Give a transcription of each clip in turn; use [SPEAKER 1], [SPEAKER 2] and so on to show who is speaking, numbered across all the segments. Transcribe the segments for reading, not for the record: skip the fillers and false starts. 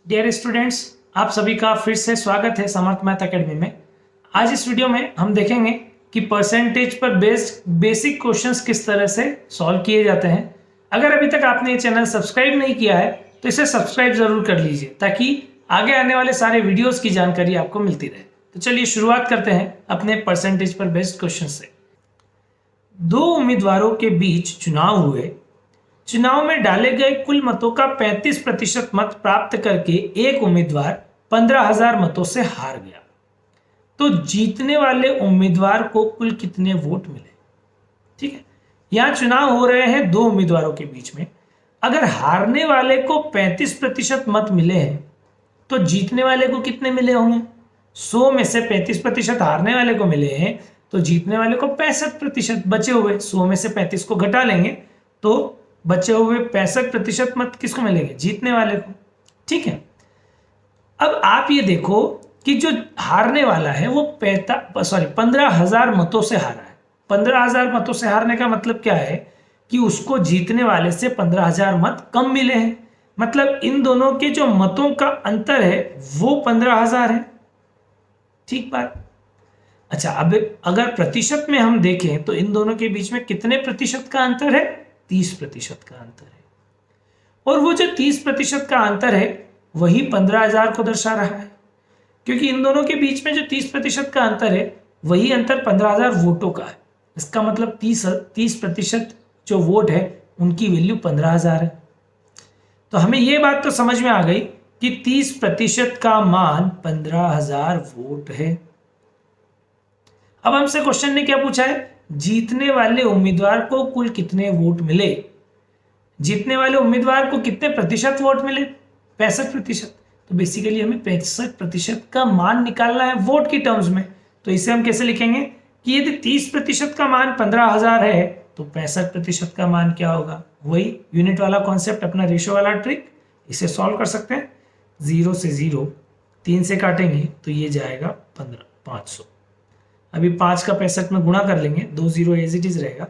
[SPEAKER 1] Dear students, आप सभी का फिर से स्वागत है समर्थ मैथ एकेडमी में। आज इस वीडियो में हम देखेंगे कि परसेंटेज पर बेस्ड बेसिक क्वेश्चंस किस तरह से सॉल्व किए जाते हैं। अगर अभी तक आपने ये चैनल सब्सक्राइब नहीं किया है तो इसे सब्सक्राइब जरूर कर लीजिए ताकि आगे आने वाले सारे वीडियोस की जानकारी आपको मिलती रहे। तो चलिए शुरुआत करते हैं अपने परसेंटेज पर बेस्ड क्वेश्चन से। दो उम्मीदवारों के बीच चुनाव हुए। चुनाव में डाले गए कुल मतों का 35% मत प्राप्त करके एक उम्मीदवार 15,000 मतों से हार गया। तो जीतने वाले उम्मीदवार को कुल कितने वोट मिले? ठीक है, यहां चुनाव हो रहे हैं दो उम्मीदवारों के बीच में। अगर हारने वाले को 35% मत मिले हैं तो जीतने वाले को कितने मिले होंगे? 100 में से 35% हारने वाले को मिले हैं तो जीतने वाले को 65% बचे हुए 100 में से 35 को घटा लेंगे तो बचे हुए 65% मत किसको मिलेंगे? जीतने वाले को। ठीक है, अब आप ये देखो कि जो हारने वाला है वो 15,000 मतों से हारा है। 15,000 मतों से हारने का मतलब क्या है कि उसको जीतने वाले से 15,000 मत कम मिले हैं। मतलब इन दोनों के जो मतों का अंतर है वो 15,000 है। ठीक बात। अच्छा, अब अगर प्रतिशत में हम देखें तो इन दोनों के बीच में कितने प्रतिशत का अंतर है? 30% का अंतर है। और वो जो 30% का अंतर है वही 15,000 को दर्शा रहा है, क्योंकि इन दोनों के बीच में जो 30% का अंतर है वही अंतर 15,000 वोटों का है। इसका मतलब 30% जो वोट है उनकी वैल्यू 15,000 है। तो हमें यह बात तो समझ में आ गई कि 30% का मान 15,000 वोट है। अब हमसे क्वेश्चन ने क्या पूछा है? जीतने वाले उम्मीदवार को कुल कितने वोट मिले? जीतने वाले उम्मीदवार को कितने प्रतिशत वोट मिले? 65%। तो बेसिकली हमें 65% का मान निकालना है वोट की टर्म्स में। तो इसे हम कैसे लिखेंगे कि यदि 30% का मान 15,000 है तो 65% का मान क्या होगा? वही यूनिट वाला कॉन्सेप्ट, अपना रेशो वाला ट्रिक। इसे सॉल्व कर सकते हैं। 0 से 0 3 से काटेंगे तो ये जाएगा 500। अभी 5 का 65 में गुणा कर लेंगे, 2 0 एज इट इज रहेगा।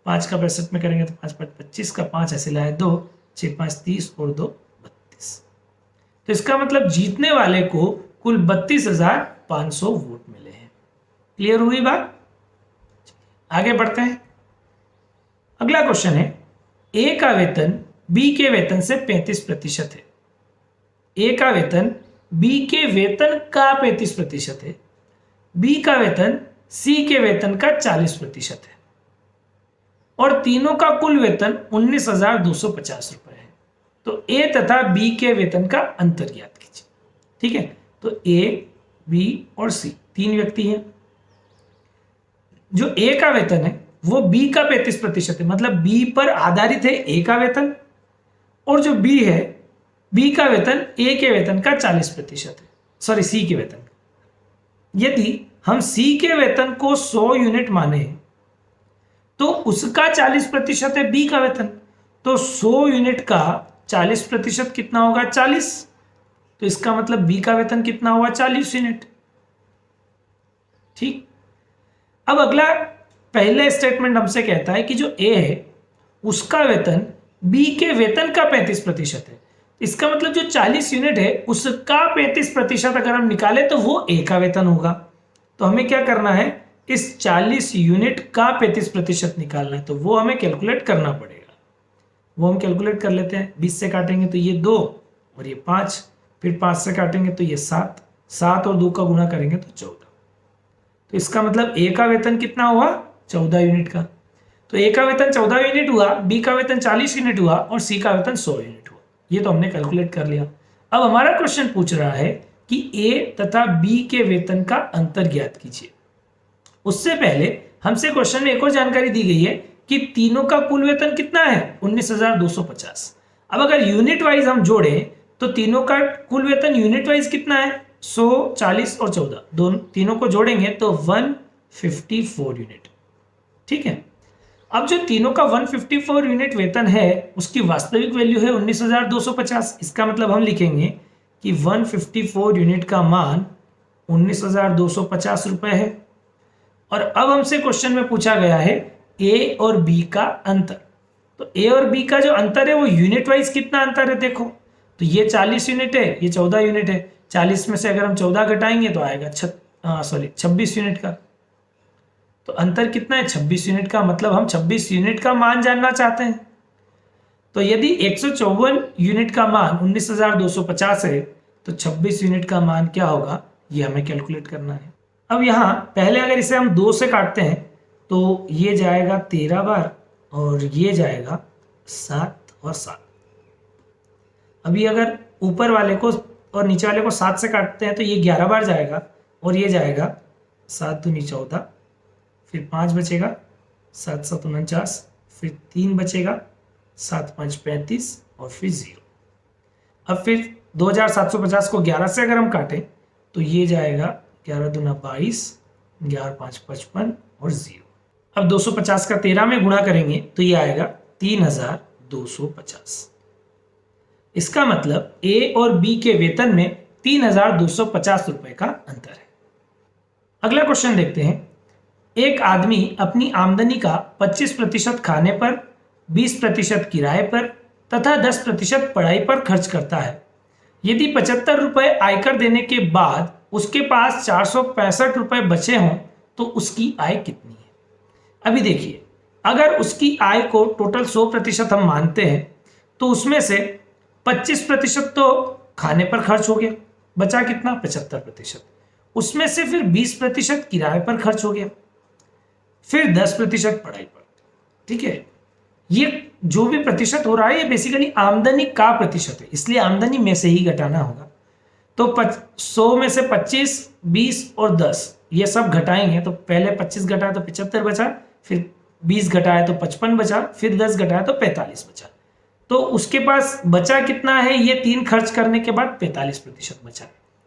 [SPEAKER 1] 5 का 65 में करेंगे तो 5 5 25 का 5 ऐसे लाए 2, 6 5 30 और 2 32। तो इसका मतलब जीतने वाले को कुल 32,500 वोट मिले हैं। क्लियर हुई बात? आगे बढ़ते हैं। अगला क्वेश्चन है, ए का वेतन बी के वेतन से 35% है। ए का वेतन बी के वेतन का 35% है। बी का वेतन सी के वेतन का 40% है और तीनों का कुल वेतन 19,250 रुपए है। तो ए तथा बी के वेतन का अंतर ज्ञात कीजिए। ठीक है, तो ए, बी और सी तीन व्यक्ति हैं। जो ए का वेतन है वो बी का 35% है, मतलब बी पर आधारित है ए का वेतन, और जो बी है बी का वेतन ए के वेतन का 40% है, सॉरी सी के वेतन। यदि हम सी के वेतन को 100 यूनिट माने तो उसका 40% है बी का वेतन। तो 100 यूनिट का 40% कितना होगा? 40। तो इसका मतलब बी का वेतन कितना हुआ? 40 यूनिट। ठीक। अब अगला पहले स्टेटमेंट हमसे कहता है कि जो ए है उसका वेतन बी के वेतन का 35% है। इसका मतलब जो 40 यूनिट है उसका 35% अगर हम निकाले तो वो ए का वेतन होगा। तो हमें क्या करना है? इस 40 यूनिट का 35% निकालना है, तो वो हमें कैलकुलेट करना पड़ेगा। वो हम कैलकुलेट कर लेते हैं। 20 से काटेंगे तो ये 2 और ये 5, फिर 5 से काटेंगे तो ये 7, 7 और 2 का गुणा करेंगे तो 14। तो इसका मतलब ए का वेतन कितना हुआ? 14 यूनिट का। तो ए का वेतन 14 यूनिट हुआ, बी का वेतन 40 यूनिट हुआ और सी का वेतन 100 यूनिट हुआ। ये तो हमने कैलकुलेट कर लिया। अब हमारा क्वेश्चन पूछ रहा है कि ए तथा बी के वेतन का अंतर ज्ञात कीजिए। उससे पहले हमसे क्वेश्चन में एक और जानकारी दी गई है कि तीनों का कुल वेतन कितना है? 19,250। अब अगर यूनिट वाइज हम जोड़े तो तीनों का कुल वेतन यूनिट वाइज कितना है? 100, 40 और 14, दोनों तीनों को जोड़ेंगे तो 154 यूनिट। ठीक है, अब जो तीनों का 154 यूनिट वेतन है उसकी वास्तविक वैल्यू है 19,250। इसका मतलब हम लिखेंगे कि 154 यूनिट का मान 19,250 रुपए है। और अब हमसे क्वेश्चन में पूछा गया है ए और बी का अंतर। तो ए और बी का जो अंतर है वो यूनिट वाइज कितना अंतर है? देखो, तो ये 40 यूनिट है, ये 14 यूनिट है। 40 में से अगर हम 14 घटाएंगे तो आएगा 26 यूनिट का। तो अंतर कितना है? 26 यूनिट का। मतलब हम 26 यूनिट का मान जानना चाहते हैं। तो यदि 154 यूनिट का मान 19,250 है तो 26 यूनिट का मान क्या होगा, ये हमें कैलकुलेट करना है। अब यहाँ पहले अगर इसे हम 2 से काटते हैं तो ये जाएगा 13 बार और ये जाएगा 7 और 7। अभी अगर ऊपर वाले को और नीचे वाले को 7 से काटते हैं तो ये 11 बार जाएगा और ये जाएगा 7 दूनी 14, फिर 5 बचेगा, 7 7 49, फिर 3 बचेगा, 7 5 35 और फिर 0। अब फिर 2750 को 11 से अगर हम काटें तो ये जाएगा 11 दूना 22, 11 5 55 और 0। अब 250 का 13 में गुणा करेंगे तो ये आएगा 3250। इसका मतलब ए और बी के वेतन में 3250 रुपए का अंतर है। अगला क्वेश्चन देखते हैं। एक आदमी अपनी आमदनी का 25% खाने पर, 20% किराए पर तथा 10% पढ़ाई पर खर्च करता है। यदि 75 रुपए आयकर देने के बाद उसके पास 465 रुपए बचे हों तो उसकी आय कितनी है? अभी देखिए, अगर उसकी आय को टोटल 100% हम मानते हैं तो उसमें से 25% तो खाने पर खर्च हो गया, बचा कितना? 75%। उसमें से फिर 20% किराए पर खर्च हो गया, फिर 10% पढ़ाई पर। ठीक है, ये जो भी प्रतिशत हो रहा है ये बेसिकली आमदनी का प्रतिशत है, इसलिए आमदनी में से ही घटाना होगा। तो 100 में से 25, 20 और 10 ये सब घटाएंगे तो पहले 25 घटाया तो 75 बचा, फिर 20 घटाया तो 55 बचा, फिर 10 घटाया तो 45 बचा। तो उसके पास बचा कितना है? ये 3 खर्च करने के बाद 45% बचा।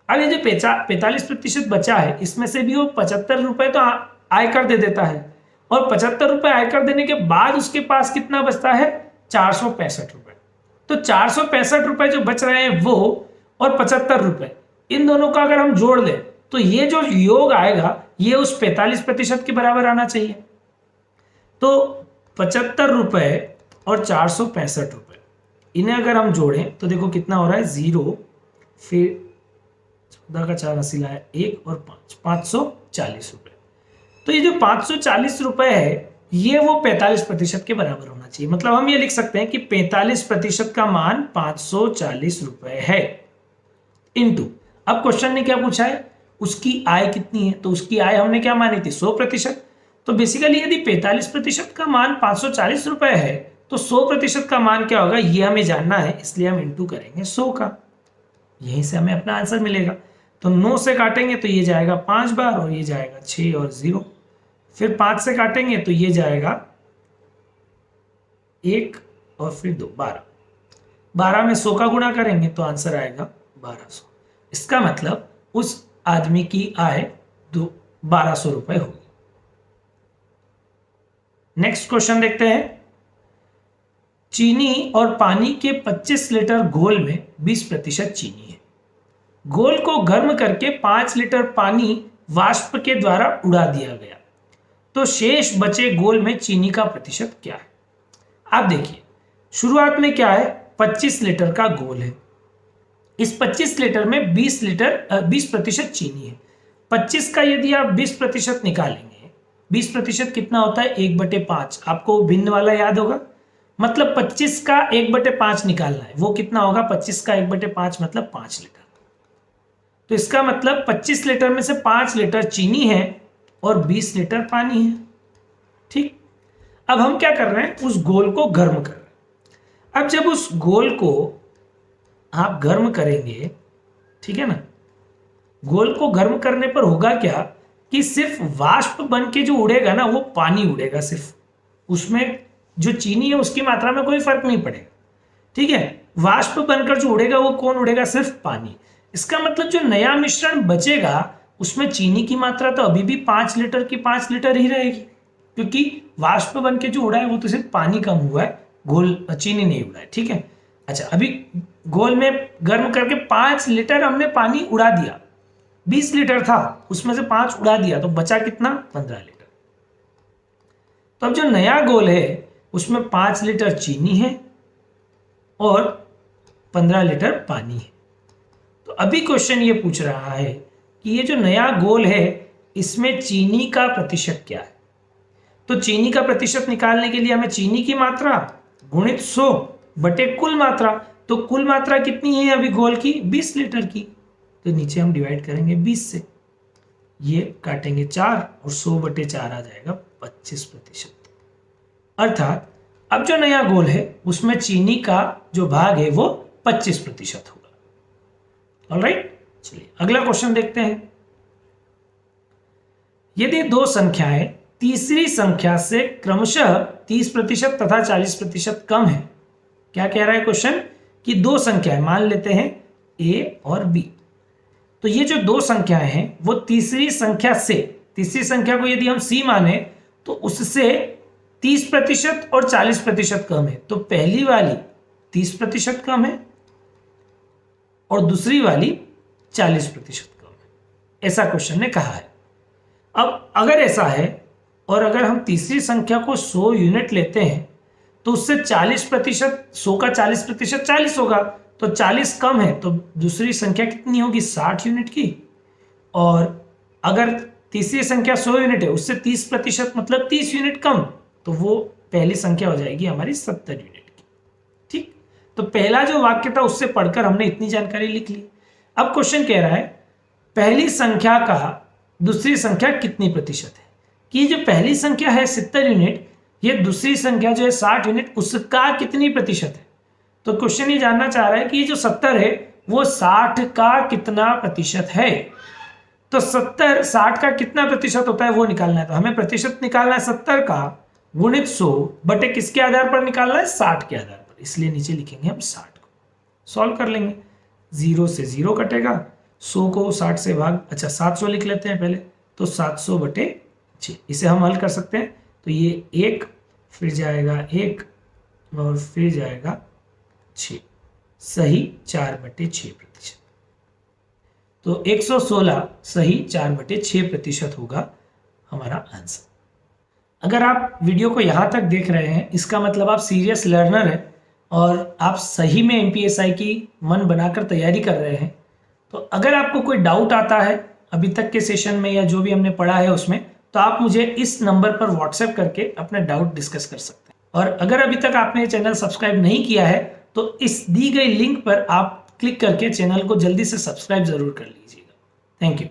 [SPEAKER 1] अब ये जो 45% बचा है इसमें से भी वो 75 रुपए तो आयकर दे देता है और 75 रुपए आयकर देने के बाद उसके पास कितना बचता है? 465 रुपए। तो 465 रुपए जो बच रहे हैं वो और 75 रुपए, इन दोनों का अगर हम जोड़ लें तो ये जो योग आएगा ये उस 45% के बराबर आना चाहिए। तो 75 रुपए और 465 रुपए इन्हें अगर हम जोड़ें तो देखो कितना हो रहा है? 0, फिर 14 का 4 80 लाया 1 और 5, 540 रुपए। तो ये जो 540 रुपए है ये वो 45% के बराबर होना चाहिए। मतलब हम ये लिख सकते हैं कि 45% का मान 540 रुपए है। इनटू, अब क्वेश्चन ने क्या पूछा है? उसकी आय कितनी है? तो उसकी आय हमने क्या मानी थी? 100%। तो बेसिकली यदि 45% का मान 540 रुपए है तो 100% का मान क्या होगा ये हमें जानना है, इसलिए हम इंटू करेंगे 100 का। यहीं से हमें अपना आंसर मिलेगा। तो 9 से काटेंगे तो ये जाएगा 5 बार और ये जाएगा 6 और 0। फिर 5 से काटेंगे तो ये जाएगा 1 और फिर 2, 12। 12 में 100 का गुणा करेंगे तो आंसर आएगा 1200। इसका मतलब उस आदमी की आय 1200 रुपए होगी। नेक्स्ट क्वेश्चन देखते हैं। चीनी और पानी के 25 लीटर घोल में 20% चीनी है। घोल को गर्म करके 5 लीटर पानी वाष्प के द्वारा उड़ा दिया गया, तो शेष बचे घोल में चीनी का प्रतिशत क्या है? आप देखिए, शुरुआत में क्या है? 25 लीटर का घोल है। इस 25 लीटर में 20% चीनी है। 25 का यदि आप 20% निकालेंगे, 20% कितना होता है? 1/5। आपको भिन्न वाला याद होगा, मतलब 25 का 1/5 निकालना है। वो कितना होगा? 25 का 1/5 मतलब 5 लीटर। तो इसका मतलब 25 लीटर में से 5 लीटर चीनी है और 20 लीटर पानी है। ठीक, अब हम क्या कर रहे हैं? उस घोल को गर्म कर रहे हैं। अब जब उस घोल को आप गर्म करेंगे, ठीक है ना, घोल को गर्म करने पर होगा क्या कि सिर्फ वाष्प बन के जो उड़ेगा ना वो पानी उड़ेगा सिर्फ, उसमें जो चीनी है उसकी मात्रा में कोई फर्क नहीं पड़ेगा। ठीक है, वाष्प बनकर जो उड़ेगा वो कौन उड़ेगा? सिर्फ पानी। इसका मतलब जो नया मिश्रण बचेगा उसमें चीनी की मात्रा तो अभी भी 5 लीटर की 5 लीटर ही रहेगी, क्योंकि वाष्प बन के जो उड़ा है वो तो सिर्फ पानी कम हुआ है, घोल चीनी नहीं उड़ा है। ठीक है, अच्छा, अभी घोल में गर्म करके 5 लीटर हमने पानी उड़ा दिया। 20 लीटर था, उसमें से 5 उड़ा दिया, तो बचा कितना? 15 लीटर। तो अब जो नया घोल है उसमें 5 लीटर चीनी है और 15 लीटर पानी है। तो अभी क्वेश्चन ये पूछ रहा है कि ये जो नया गोल है इसमें चीनी का प्रतिशत क्या है। तो चीनी का प्रतिशत निकालने के लिए हमें चीनी की मात्रा गुणित 100 बटे कुल मात्रा। तो कुल मात्रा कितनी है अभी घोल की? 20 लीटर की। तो नीचे हम डिवाइड करेंगे 20 से, ये काटेंगे 4 और 100 बटे 4 आ जाएगा 25%। अर्थात अब जो नया गोल है उसमें चीनी का जो भाग है वो 25% होगा। ऑलराइट, चलिए अगला क्वेश्चन देखते हैं। यदि दो संख्याएं तीसरी संख्या से क्रमशः 30% तथा 40% कम है। क्या कह रहा है क्वेश्चन? कि दो संख्याएं मान लेते हैं a और b। तो ये जो दो संख्याएं हैं वो तीसरी संख्या से, तीसरी संख्या को यदि हम c माने तो उससे 30% और 40% कम है। तो पहली वाली 30% कम है और दूसरी वाली 40% कम है, ऐसा क्वेश्चन ने कहा है। अब अगर ऐसा है और अगर हम तीसरी संख्या को 100 यूनिट लेते हैं तो उससे 40%, 100 का 40% 40 होगा। तो 40 कम है तो दूसरी संख्या कितनी होगी? 60 यूनिट की। और अगर तीसरी संख्या 100 यूनिट है उससे 30% मतलब 30 यूनिट कम, तो वो पहली संख्या हो जाएगी हमारी 70 यूनिट की। ठीक, तो पहला जो वाक्य था उससे पढ़कर हमने इतनी जानकारी लिख ली। अब क्वेश्चन कह रहा है पहली संख्या का दूसरी संख्या कितनी प्रतिशत है। कि जो पहली संख्या है 70 यूनिट, ये दूसरी संख्या जो है 60 यूनिट, उसका कितनी प्रतिशत है। तो क्वेश्चन ये जानना चाह रहा है कि ये जो 70 है वो 60 का कितना प्रतिशत है। तो 70 60 का कितना प्रतिशत होता है वो निकालना है। तो हमें प्रतिशत निकालना है 70 का गुणित 100 बटे किसके आधार पर निकालना है? 60 के आधार पर। इसलिए नीचे लिखेंगे हम 60 को। सॉल्व कर लेंगे, 0 से 0 कटेगा, 100 को 60 से भाग, अच्छा 700 लिख लेते हैं पहले। तो 700 बटे 6, इसे हम हल कर सकते हैं। तो ये 1 फिर जाएगा 1 और फिर जाएगा 6, सही 4/6%। तो 116 सही 4/6% होगा हमारा आंसर। अगर आप वीडियो को यहाँ तक देख रहे हैं इसका मतलब आप सीरियस लर्नर हैं और आप सही में MPSI की मन बनाकर तैयारी कर रहे हैं। तो अगर आपको कोई डाउट आता है अभी तक के सेशन में या जो भी हमने पढ़ा है उसमें, तो आप मुझे इस नंबर पर व्हाट्सएप करके अपना डाउट डिस्कस कर सकते हैं। और अगर अभी तक आपने चैनल सब्सक्राइब नहीं किया है तो इस दी गई लिंक पर आप क्लिक करके चैनल को जल्दी से सब्सक्राइब जरूर कर लीजिएगा। Thank you.